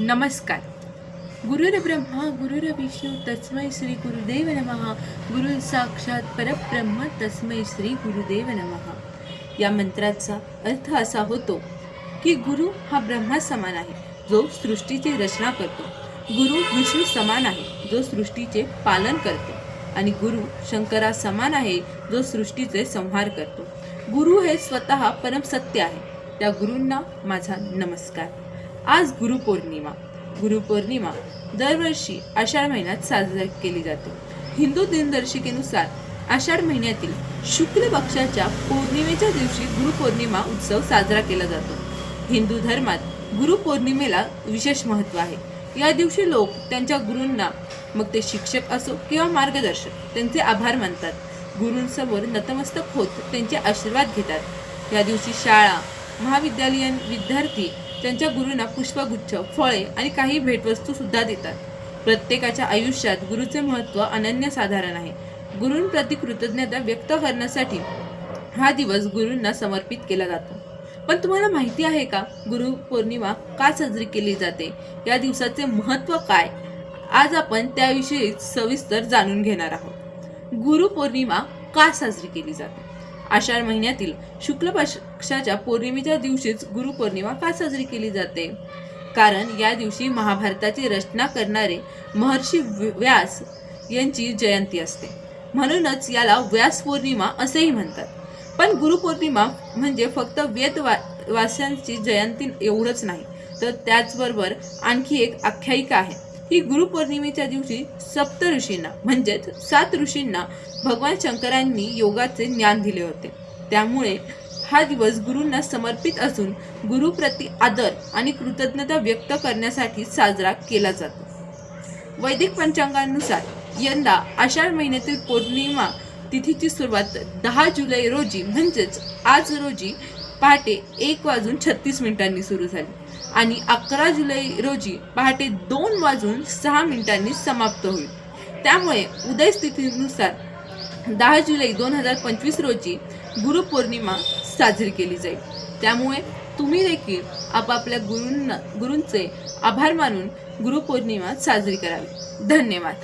नमस्कार. गुरुर्ब्रह्मा गुरुर्विष्णू तस्मै श्री गुरुदेव नमः. गुरु साक्षात परब्रह्म तस्मै श्री गुरुदेव नमः. या मंत्राचा अर्थ असा होतो की गुरु हा ब्रह्मा समान आहे, जो सृष्टीची रचना करतो. गुरु विष्णू समान आहे, जो सृष्टीचे पालन करतो. आणि गुरु शंकरा समान आहे, जो सृष्टीचे संहार करतो. गुरु हे स्वतः परम सत्य आहे. त्या गुरूंना माझा नमस्कार. आज गुरुपौर्णिमा. गुरुपौर्णिमा दरवर्षी आषाढ महिन्यात साजरी केली जाते. हिंदू दिनदर्शिकेनुसार आषाढ महिन्यातील शुक्ल पक्षाच्या पौर्णिमेच्या दिवशी गुरुपौर्णिमा उत्सव साजरा केला जातो. हिंदू धर्मात गुरुपौर्णिमेला विशेष महत्त्व आहे. या दिवशी लोक त्यांच्या गुरूंना, मग ते शिक्षक असो किंवा मार्गदर्शक, त्यांचे आभार मानतात. गुरूंसमोर नतमस्तक होत त्यांचे आशीर्वाद घेतात. या दिवशी शाळा, महाविद्यालयीन विद्यार्थी त्यांच्या गुरूंना पुष्पगुच्छ, फळे आणि काही भेटवस्तू सुद्धा देतात. प्रत्येकाच्या आयुष्यात गुरुचे महत्त्व अनन्यसाधारण आहे. गुरूंप्रती कृतज्ञता व्यक्त करण्यासाठी हा दिवस गुरूंना समर्पित केला जातो. पण तुम्हाला माहिती आहे का, गुरुपौर्णिमा का साजरी केली जाते? या दिवसाचे महत्त्व काय? आज आपण त्याविषयी सविस्तर जाणून घेणार आहोत. गुरुपौर्णिमा का साजरी केली जाते? आषाढ महिन्यातील शुक्ल पक्षाच्या पौर्णिमेच्या दिवशीच गुरुपौर्णिमा का साजरी केली जाते? कारण या दिवशी महाभारताची रचना करणारे महर्षी व्यास यांची जयंती असते. म्हणूनच याला व्यास पौर्णिमा असेही म्हणतात. पण गुरुपौर्णिमा म्हणजे फक्त वेदवास्यांची जयंती एवढंच नाही, तर त्याचबरोबर आणखी एक आख्यायिका आहे. ही गुरुपौर्णिमेच्या दिवशी सप्त ऋषींना म्हणजेच 7 ऋषींना भगवान शंकरांनी योगाचे ज्ञान दिले होते. त्यामुळे हा दिवस गुरूंना समर्पित असून गुरुप्रती आदर आणि कृतज्ञता व्यक्त करण्यासाठी साजरा केला जातो. वैदिक पंचांगानुसार यंदा आषाढ महिन्यातील पौर्णिमा तिथीची सुरुवात 10 जुलै रोजी म्हणजेच आज रोजी पहाटे 1:36 सुरू झाली आणि 11 जुलै रोजी पहाटे 2:06 समाप्त होईल. त्यामुळे उदय स्थितीनुसार 10 जुलै 2025 रोजी गुरुपौर्णिमा साजरी केली जाईल. त्यामुळे तुम्ही देखील आपापल्या गुरूंचे आभार मानून गुरुपौर्णिमा साजरी करावी. धन्यवाद.